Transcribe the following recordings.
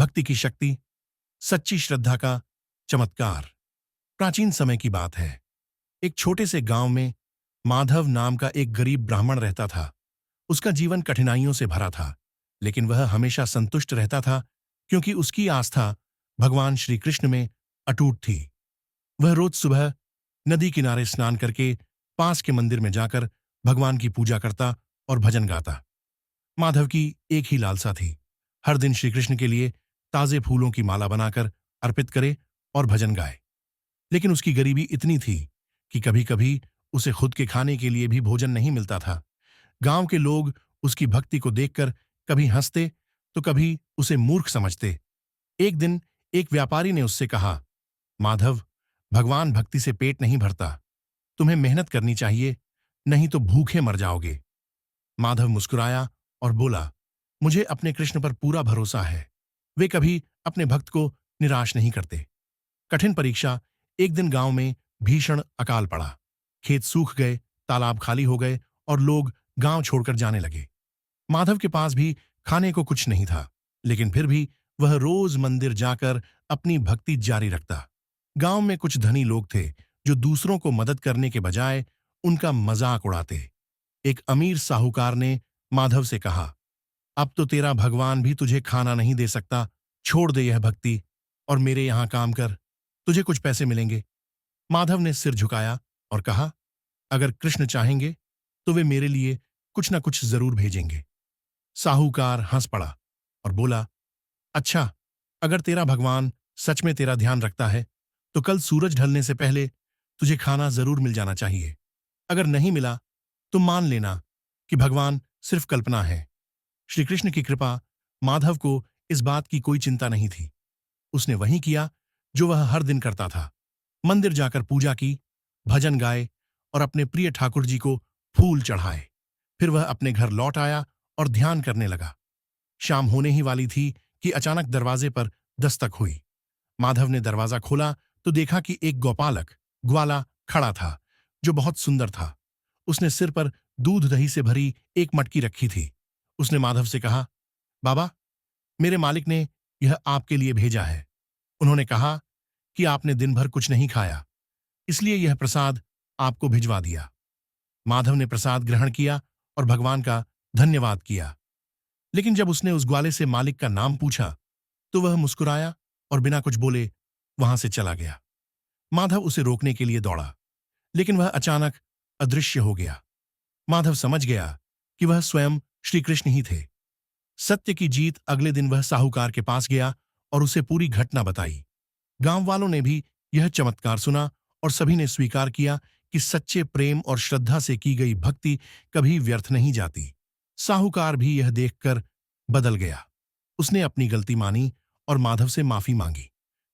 भक्ति की शक्ति, सच्ची श्रद्धा का चमत्कार। प्राचीन समय की बात है। एक छोटे से गांव में माधव नाम का एक गरीब ब्राह्मण रहता था। उसका जीवन कठिनाइयों से भरा था, लेकिन वह हमेशा संतुष्ट रहता था क्योंकि उसकी आस्था भगवान श्री कृष्ण में अटूट थी। वह रोज सुबह नदी किनारे स्नान करके पास के मंदिर में जाकर भगवान की पूजा करता और भजन गाता। माधव की एक ही लालसा थी, हर दिन श्री कृष्ण के लिए ताजे फूलों की माला बनाकर अर्पित करे और भजन गाए। लेकिन उसकी गरीबी इतनी थी कि कभी कभी उसे खुद के खाने के लिए भी भोजन नहीं मिलता था। गांव के लोग उसकी भक्ति को देखकर कभी हंसते तो कभी उसे मूर्ख समझते। एक दिन एक व्यापारी ने उससे कहा, माधव, भगवान भक्ति से पेट नहीं भरता, तुम्हें मेहनत करनी चाहिए, नहीं तो भूखे मर जाओगे। माधव मुस्कुराया और बोला, मुझे अपने कृष्ण पर पूरा भरोसा है, वे कभी अपने भक्त को निराश नहीं करते। कठिन परीक्षा। एक दिन गांव में भीषण अकाल पड़ा। खेत सूख गए, तालाब खाली हो गए और लोग गांव छोड़कर जाने लगे। माधव के पास भी खाने को कुछ नहीं था, लेकिन फिर भी वह रोज मंदिर जाकर अपनी भक्ति जारी रखता। गांव में कुछ धनी लोग थे जो दूसरों को मदद करने के बजाय उनका मजाक उड़ाते। एक अमीर साहूकार ने माधव से कहा, अब तो तेरा भगवान भी तुझे खाना नहीं दे सकता, छोड़ दे यह भक्ति और मेरे यहां काम कर, तुझे कुछ पैसे मिलेंगे। माधव ने सिर झुकाया और कहा, अगर कृष्ण चाहेंगे तो वे मेरे लिए कुछ ना कुछ जरूर भेजेंगे। साहूकार हंस पड़ा और बोला, अच्छा, अगर तेरा भगवान सच में तेरा ध्यान रखता है तो कल सूरज ढलने से पहले तुझे खाना जरूर मिल जाना चाहिए। अगर नहीं मिला तो मान लेना कि भगवान सिर्फ कल्पना है। श्री कृष्ण की कृपा। माधव को इस बात की कोई चिंता नहीं थी। उसने वही किया जो वह हर दिन करता था। मंदिर जाकर पूजा की, भजन गाए और अपने प्रिय ठाकुर जी को फूल चढ़ाए। फिर वह अपने घर लौट आया और ध्यान करने लगा। शाम होने ही वाली थी कि अचानक दरवाजे पर दस्तक हुई। माधव ने दरवाजा खोला तो देखा कि एक गोपालक ग्वाला खड़ा था जो बहुत सुंदर था। उसने सिर पर दूध दही से भरी एक मटकी रखी थी। उसने माधव से कहा, बाबा, मेरे मालिक ने यह आपके लिए भेजा है। उन्होंने कहा कि आपने दिन भर कुछ नहीं खाया, इसलिए यह प्रसाद आपको भिजवा दिया। माधव ने प्रसाद ग्रहण किया और भगवान का धन्यवाद किया। लेकिन जब उसने उस ग्वाले से मालिक का नाम पूछा तो वह मुस्कुराया और बिना कुछ बोले वहां से चला गया। माधव उसे रोकने के लिए दौड़ा, लेकिन वह अचानक अदृश्य हो गया। माधव समझ गया कि वह स्वयं श्री कृष्ण ही थे। सत्य की जीत। अगले दिन वह साहूकार के पास गया और उसे पूरी घटना बताई। गांव वालों ने भी यह चमत्कार सुना और सभी ने स्वीकार किया कि सच्चे प्रेम और श्रद्धा से की गई भक्ति कभी व्यर्थ नहीं जाती। साहूकार भी यह देखकर बदल गया। उसने अपनी गलती मानी और माधव से माफी मांगी।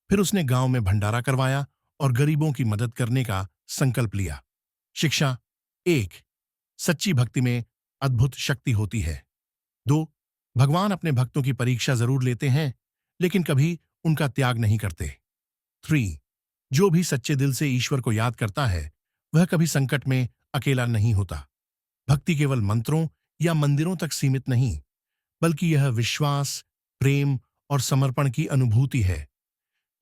फिर उसने गांव में भंडारा करवाया और गरीबों की मदद करने का संकल्प लिया। शिक्षा। 1, सच्ची भक्ति में अद्भुत शक्ति होती है। 2, भगवान अपने भक्तों की परीक्षा जरूर लेते हैं, लेकिन कभी उनका त्याग नहीं करते। 3, जो भी सच्चे दिल से ईश्वर को याद करता है वह कभी संकट में अकेला नहीं होता। भक्ति केवल मंत्रों या मंदिरों तक सीमित नहीं, बल्कि यह विश्वास, प्रेम और समर्पण की अनुभूति है।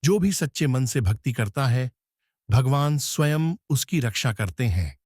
जो भी सच्चे मन से भक्ति करता है, भगवान स्वयं उसकी रक्षा करते हैं।